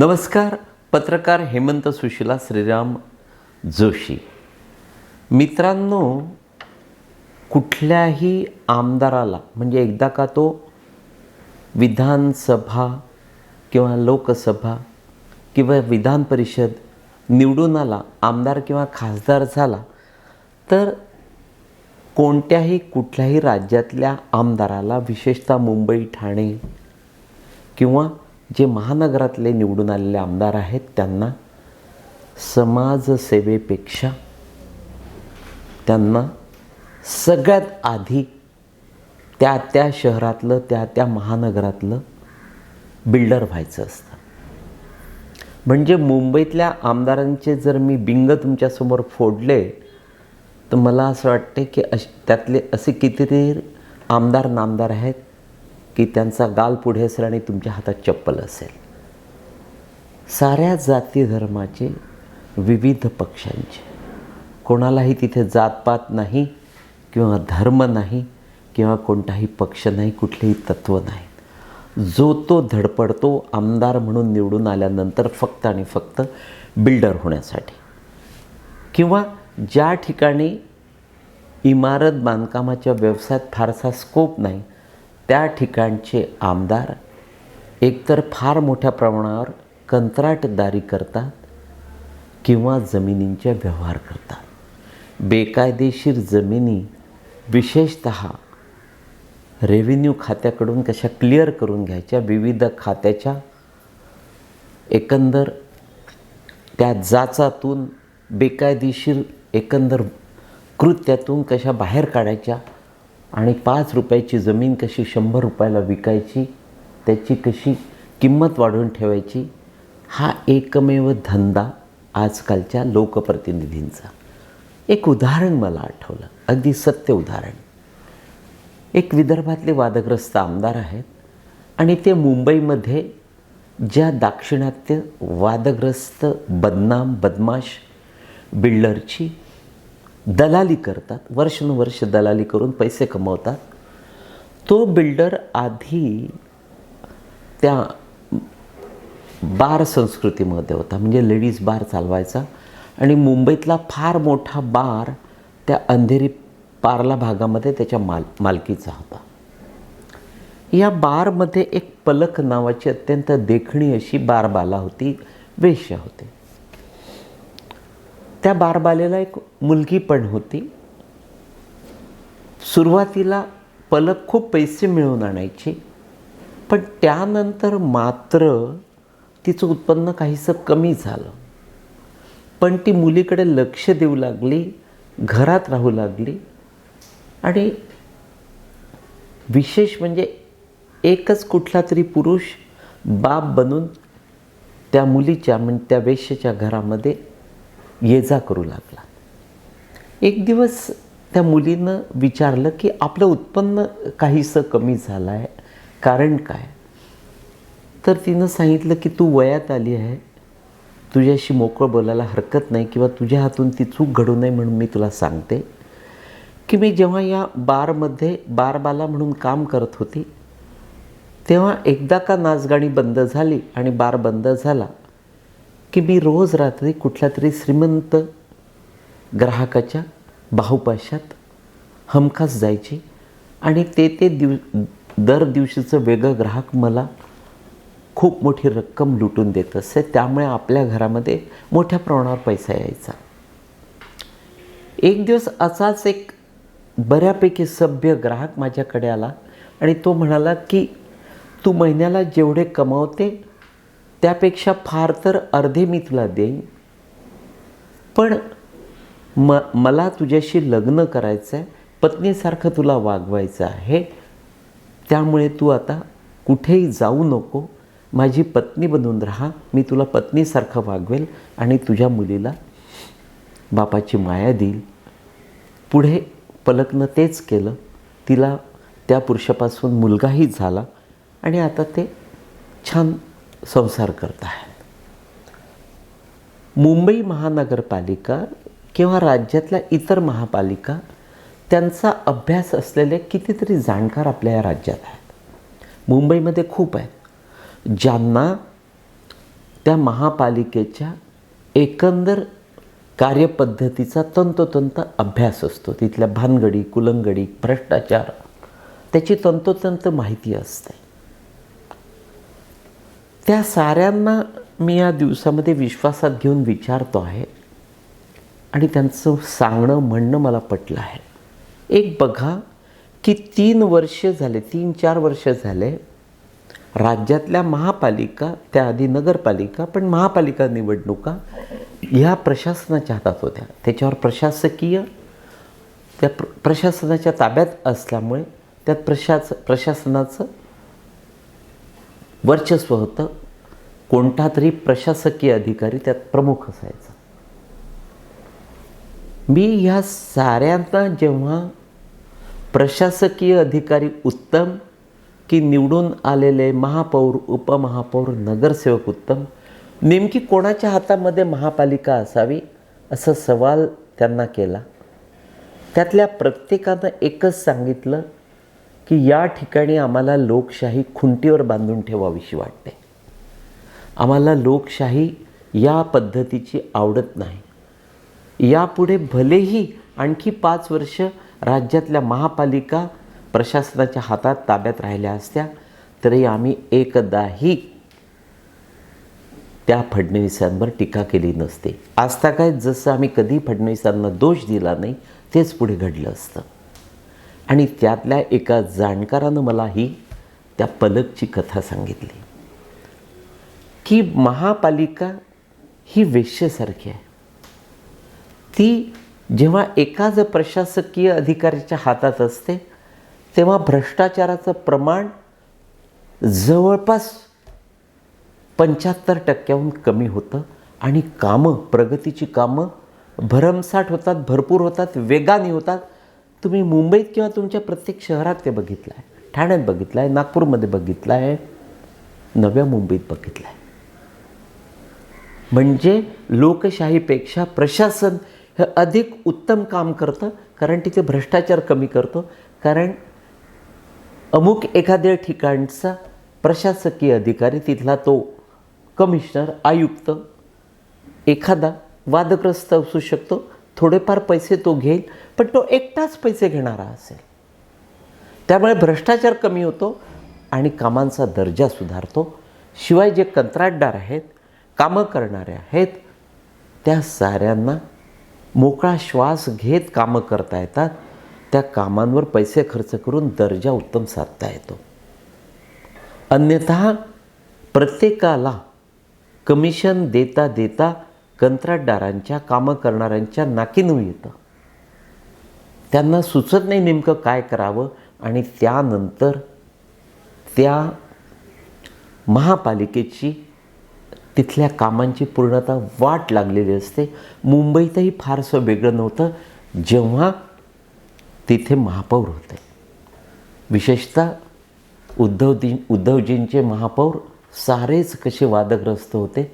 नमस्कार. पत्रकार हेमंत सुशीला श्रीराम जोशी. मित्रांनो, कुठल्याही आमदाराला म्हणजे एकदा का तो विधानसभा किंवा लोकसभा किंवा विधान परिषद निवडून आला, आमदार किंवा खासदार झाला, तर कुठल्याही राज्यातल्या आमदाराला, विशेषतः मुंबई, ठाणे किंवा जे महानगरातले निवडून आलेले आमदार आहेत, त्यांना समाजसेवेपेक्षा त्यांना सगळ्यात आधी त्या शहरातलं, त्या महानगरातलं बिल्डर व्हायचं असतं. म्हणजे मुंबईतल्या आमदारांचे जर मी बिंग तुमच्यासमोर फोडले, तर मला असं वाटते की त्यातले असे कितीतरी आमदार नामदार आहेत की त्यांचा गाल पुढे असेल आणि तुमच्या हातात चप्पल असेल. साऱ्या जाती धर्माचे, विविध पक्षांचे, कोणालाही तिथे जातपात नाही किंवा धर्म नाही किंवा कोणताही पक्ष नाही, कुठलेही तत्त्व नाही. जो तो धडपडतो आमदार म्हणून निवडून आल्यानंतर फक्त आणि फक्त बिल्डर होण्यासाठी, किंवा ज्या ठिकाणी इमारत बांधकामाच्या व्यवसायात फारसा स्कोप नाही, त्या ठिकाणचे आमदार एकतर फार मोठ्या प्रमाणावर कंत्राटदारी करतात किंवा जमिनींचे व्यवहार करतात. बेकायदेशीर जमिनी विशेषतः रेव्हेन्यू खात्याकडून कशा क्लिअर करून घ्यायच्या, विविध खात्याच्या एकंदर त्या जाचातून, बेकायदेशीर एकंदर कृत्यातून कशा बाहेर काढायच्या आणि 5 रुपयाची जमीन कशी 100 रुपयाला विकायची, त्याची कशी किंमत वाढवून ठेवायची, हा एकमेव धंदा आजकालच्या लोकप्रतिनिधींचा. एक उदाहरण मला आठवलं, अगदी सत्य उदाहरण. एक विदर्भातले वादग्रस्त आमदार आहेत आणि ते मुंबईमध्ये ज्या दाक्षिणात्य वादग्रस्त बदनाम बदमाश बिल्डरची दलाली करतात, वर्षानुवर्ष दलाली करून पैसे कमवतात. तो बिल्डर आधी त्या बार संस्कृतीमध्ये होता, म्हणजे लेडीज बार चालवायचा आणि मुंबईतला फार मोठा बार त्या अंधेरी पार्ला भागामध्ये त्याच्या मालकीचा होता. या बारमध्ये एक पलक नावाची अत्यंत देखणी अशी बारबाला होती, वेश्या होती. त्या बारबालेला एक मुलगी पण होती. सुरुवातीला पलक खूप पैसे मिळवून आणायची, पण त्यानंतर मात्र तिचं उत्पन्न काहीसं कमी झालं. पण ती मुलीकडे लक्ष देऊ लागली, घरात राहू लागली आणि विशेष म्हणजे एकच कुठला तरी पुरुष बाप बनून त्या मुलीच्या म्हणजे त्या वेश्येच्या घरामध्ये ये जा करू लागला. एक दिवस त्या मुलीनं विचारलं की आपलं उत्पन्न काहीसं कमी झालं आहे, कारण काय? तर तिनं सांगितलं की तू वयात आली आहे, तुझ्याशी मोकळं बोलायला हरकत नाही किंवा तुझ्या हातून ती चूक घडू नये म्हणून मी तुला सांगते की मी जेव्हा या बारमध्ये बारबाला म्हणून काम करत होती, तेव्हा एकदा का नाचगाणी बंद झाली आणि बार बंद झाला की मी रोज रात्री कुठल्या तरी श्रीमंत ग्राहकाच्या बाहुपाशात हमखास जायची आणि दर दिवशीचं वेगळं ग्राहक मला खूप मोठी रक्कम लुटून देत असे. त्यामुळे आपल्या घरामध्ये मोठ्या प्रमाणावर पैसा यायचा. एक दिवस असाच एक बऱ्यापैकी सभ्य ग्राहक माझ्याकडे आला आणि तो म्हणाला की तू महिन्याला जेवढे कमावते त्यापेक्षा फार तर अर्धे मी तुला देईन, पण मला तुझ्याशी लग्न करायचं आहे, पत्नीसारखं तुला वागवायचं आहे, त्यामुळे तू आता कुठेही जाऊ नको, माझी पत्नी बनून राहा, मी तुला पत्नीसारखं वागवेल आणि तुझ्या मुलीला बापाची माया देईल. पुढे पलकनं तेच केलं. तिला त्या पुरुषापासून मुलगाही झाला आणि आता ते छान संसार करत आहेत. मुंबई महानगरपालिका किंवा राज्यातल्या इतर महापालिका, त्यांचा अभ्यास असलेले कितीतरी जाणकार आपल्या या राज्यात आहेत. मुंबईमध्ये खूप आहेत ज्यांना त्या महापालिकेच्या एकंदर कार्यपद्धतीचा तंतोतंत अभ्यास असतो. तिथल्या भानगडी, कुलंगडी, भ्रष्टाचार त्याची तंतोतंत माहिती असते. त्या साऱ्यांना मी या दिवसामध्ये विश्वासात घेऊन विचारतो आहे आणि त्यांचं सांगणं म्हणणं मला पटलं आहे. एक बघा की 3 वर्ष झाले, 3-4 वर्ष झाले राज्यातल्या महापालिका, त्याआधी नगरपालिका, पण महापालिका निवडणुका ह्या प्रशासनाच्या हातात होत्या. त्याच्यावर प्रशासनाच्या ताब्यात असल्यामुळे त्यात प्रशासनाचं वर्चस्व होतं. कोणता तरी प्रशासकीय अधिकारी त्यात प्रमुख असायचा. मी ह्या साऱ्यांना जेव्हा प्रशासकीय अधिकारी उत्तम की निवडून आलेले महापौर, उपमहापौर, नगरसेवक उत्तम, नेमकी कोणाच्या हातामध्ये महापालिका असावी असा सवाल त्यांना केला. त्यातल्या प्रत्येकानं एकच सांगितलं की या ठिकाणी आम्हाला लोकशाही खुंटीवर बांधून ठेवावीशी वाटते. आम्हाला लोकशाही या पद्धतीची आवडत नाही. यापुढे भलेही आणखी 5 वर्ष राज्यातल्या महापालिका प्रशासनाच्या हातात ताब्यात राहिल्या असत्या तरी आम्ही एकदाही त्या फडणवीसांवर टीका केली नसते. आजता काय जसं आम्ही कधी फडणवीसांना दोष दिला नाही तेच पुढे घडलं असतं. आणि त्यातल्या एका जाणकारानं मला त्या पलकची कथा सांगितली की महापालिका ही वेश्येसारखी आहे. ती जेव्हा एकाच प्रशासकीय अधिकाऱ्याच्या हातात असते तेव्हा भ्रष्टाचाराचं प्रमाण जवळपास 75% कमी होतं आणि प्रगतीची कामं भरमसाठ होतात, भरपूर होतात, वेगाने होतात. तुम्ही मुंबईत किंवा तुमच्या प्रत्येक शहरात ते बघितलं आहे. ठाण्यात बघितलं आहे, नागपूरमध्ये बघितलं आहे, नव्या मुंबईत बघितलं आहे. म्हणजे लोकशाहीपेक्षा प्रशासन हे अधिक उत्तम काम करतं, कारण तिथे भ्रष्टाचार कमी करतो. कारण अमुक एखाद्या ठिकाणचा प्रशासकीय अधिकारी, तिथला तो कमिशनर, आयुक्त, एखादा वादग्रस्त असू शकतो. थोडेफार पैसे तो घेईल, पण तो एकटाच पैसे घेणारा असेल. त्यामुळे भ्रष्टाचार कमी होतो आणि कामांचा दर्जा सुधारतो. शिवाय जे कंत्राटदार आहेत, कामं करणारे आहेत, त्या साऱ्यांना मोकळा श्वास घेत कामं करता येतात. त्या कामांवर पैसे खर्च करून दर्जा उत्तम साधता येतो. अन्यथा प्रत्येकाला कमिशन देता देता कंत्राटदारांच्या, कामं करणाऱ्यांच्या नाकीनऊ येतं. त्यांना सुचत नाही नेमकं काय करावं आणि त्यानंतर त्या महापालिकेची, तिथल्या कामांची पूर्णतः वाट लागलेली असते. मुंबईतही फारसं वेगळं नव्हतं जेव्हा तिथे महापौर होते. विशेषतः उद्धवजींचे महापौर सारेच कसे वादग्रस्त होते.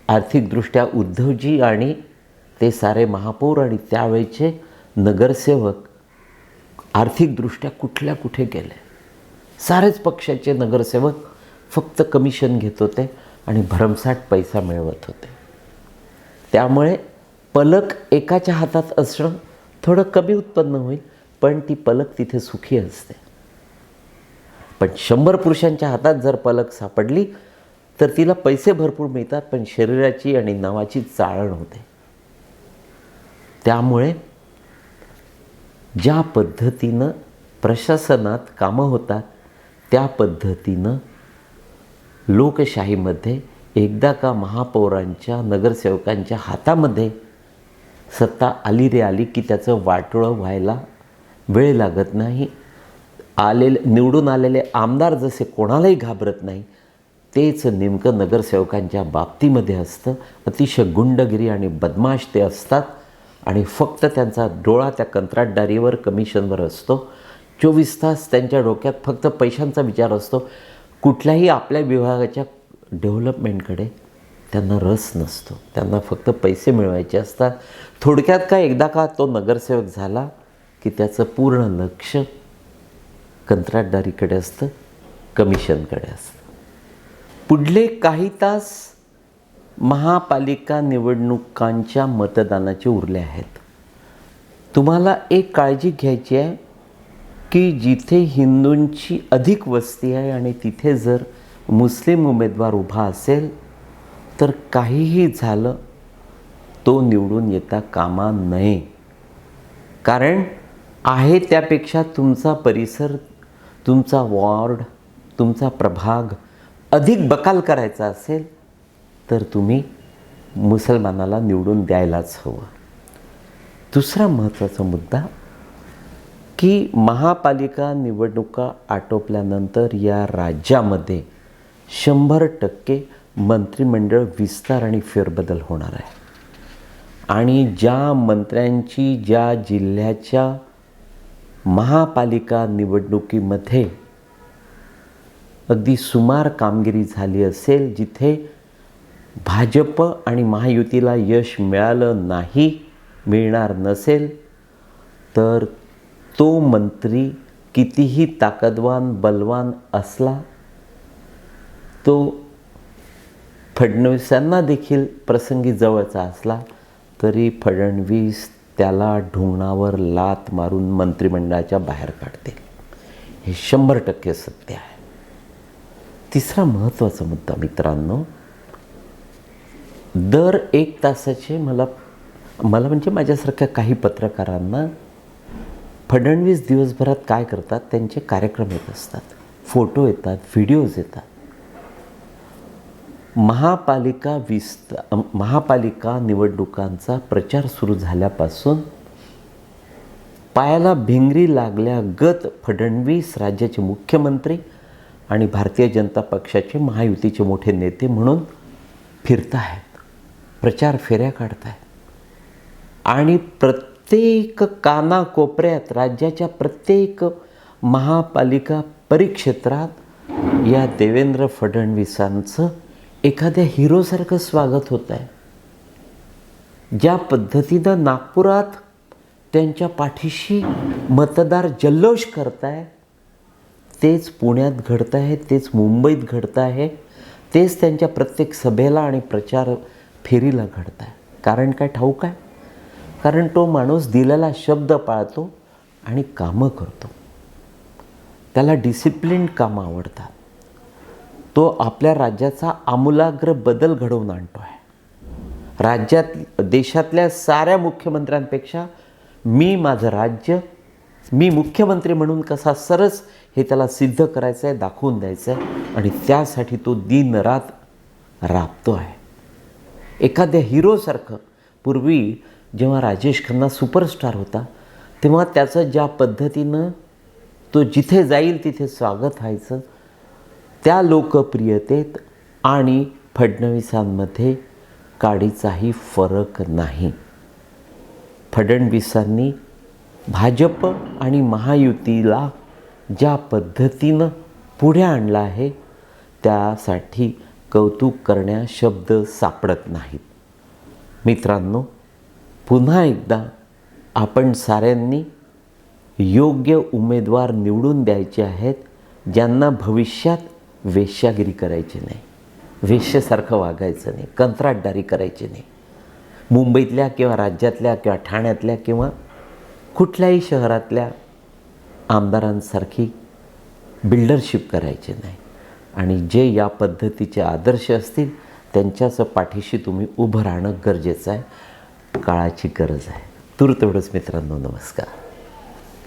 आर्थिकदृष्ट्या उद्धवजी आणि ते सारे महापौर आणि त्यावेळचे नगरसेवक आर्थिकदृष्ट्या कुठे गेले. सारेच पक्षाचे नगरसेवक फक्त कमिशन घेत होते आणि भरमसाठ पैसा मिळवत होते. त्यामुळे पलक एकाच्या हातात असणं थोडं कमी उत्पन्न होईल, पण ती पलक तिथे सुखी असते. पण 100 पुरुषांच्या हातात जर पलक सापडली तर तिला पैसे भरपूर मिळतात, पण शरीराची आणि नावाची चाळण होते. त्यामुळे ज्या पद्धतीनं प्रशासनात कामं होतात त्या पद्धतीनं लोकशाहीमध्ये एकदा का महापौरांच्या, नगरसेवकांच्या हातामध्ये सत्ता आली रे आली की त्याचं वाटोळं व्हायला वेळ लागत नाही. निवडून आलेले आमदार जसे कोणालाही घाबरत नाही, तेच नेमकं नगरसेवकांच्या बाबतीमध्ये असतं. अतिशय गुंडगिरी आणि बदमाश ते असतात आणि फक्त त्यांचा डोळा त्या कंत्राटदारीवर, कमिशनवर असतो. 24 तास त्यांच्या डोक्यात फक्त पैशांचा विचार असतो. कुठल्याही आपल्या विभागाच्या डेव्हलपमेंटकडे त्यांना रस नसतो. त्यांना फक्त पैसे मिळवायचे असतात. थोडक्यात काय, एकदा का तो नगरसेवक झाला की त्याचं पूर्ण लक्ष कंत्राटदारीकडे असतं, कमिशनकडे असतं. पुढले काही तास महापालिका निवडणुकांच्या मतदानाचे उरले आहेत. तुम्हाला एक काळजी घ्यायची आहे की जिथे हिंदूंची अधिक वस्ती आहे आणि तिथे जर मुस्लिम उमेदवार उभा असेल तर काहीही झालं तो निवडून येता कामा नये. कारण आहे त्यापेक्षा तुमचा परिसर, तुमचा वॉर्ड, तुमचा प्रभाग अधिक बकाल करायचा असेल तर तुम्ही मुसलमानाला निवडून द्यायलाच हवं. दुसरा महत्त्वाचा मुद्दा की महापालिका निवडणुका आटोपल्यानंतर या राज्यामध्ये 100% मंत्रिमंडळ विस्तार आणि फेरबदल होणार आहे. आणि ज्या मंत्र्यांची ज्या जिल्ह्याच्या महापालिका निवडणुकीमध्ये अगदी सुमार कामगिरी झाली असेल, जिथे भाजप आणि महायुतीला यश मिळालं नाही, मिळणार नसेल, तर तो मंत्री कितीही ताकदवान बलवान असला, तो फडणवीसांना देखील प्रसंगी जवळचा असला तरी फडणवीस त्याला ढोंगणावर लाथ मारून मंत्रिमंडळाच्या बाहेर काढतील. हे 100% सत्य आहे. तिसरा महत्त्वाचा मुद्दा मित्रांनो, दर 1 तासाचे मला म्हणजे माझ्यासारख्या काही पत्रकारांना फडणवीस दिवसभरात काय करतात त्यांचे कार्यक्रम येत असतात, फोटो येतात, व्हिडिओज येतात. महापालिका निवडणुकांचा प्रचार सुरू झाल्यापासून पायाला भिंगरी लागल्यागत फडणवीस राज्याचे मुख्यमंत्री आणि भारतीय जनता पक्षाचे महायुतीचे मोठे नेते म्हणून फिरत आहेत, प्रचार फेऱ्या काढत आहेत. आणि प्रत्येक कानाकोपऱ्यात, राज्याच्या प्रत्येक महापालिका परिक्षेत्रात या देवेंद्र फडणवीसांचं एखाद्या हिरोसारखं स्वागत होत आहे. ज्या पद्धतीनं नागपुरात त्यांच्या पाठीशी मतदार जल्लोष करताय, तेच पुण्यात घडत आहे, तेच मुंबईत घडत आहे, तेच त्यांच्या प्रत्येक सभेला आणि प्रचार फेरीला घडत आहे. कारण काय ठाऊक आहे? कारण तो माणूस दिलेला शब्द पाळतो आणि कामं करतो. त्याला डिसिप्लिन्ड कामं आवडतात. तो आपल्या राज्याचा आमूलाग्र बदल घडवून आणतो आहे. देशातल्या साऱ्या मुख्यमंत्र्यांपेक्षा माझं राज्य, मी मुख्यमंत्री म्हणून कसा सरस हे त्याला सिद्ध करायचं आहे, दाखवून द्यायचं आहे. आणि त्यासाठी तो दिनरात राबतो आहे. एखाद्या हिरोसारखं. पूर्वी जेव्हा राजेश खन्ना सुपरस्टार होता तेव्हा त्याचं ज्या पद्धतीनं तो जिथे जाईल तिथे स्वागत व्हायचं, त्या लोकप्रियतेत आणि फडणवीसांमध्ये काडीचाही फरक नाही. फडणवीसांनी भाजप आणि महायुतीला ज्या पद्धतीनं पुढे आणलं आहे त्यासाठी कौतुक करण्या शब्द सापडत नाहीत. मित्रांनो, पुन्हा एकदा आपण साऱ्यांनी योग्य उमेदवार निवडून द्यायचे आहेत, ज्यांना भविष्यात वेश्यागिरी करायची नाही, वेश्येसारखं वागायचं नाही, कंत्राटदारी करायची नाही. मुंबईतल्या किंवा राज्यातल्या किंवा ठाण्यातल्या किंवा कुठल्याही शहरातल्या आमदारांसारखी बिल्डरशिप करायची नाही. आणि जे या पद्धतीचे आदर्श असतील त्यांच्याच पाठीशी तुम्ही उभं राहणं गरजेचं आहे. काळाची गरज आहे. तूर्त एवढंच मित्रांनो. नमस्कार.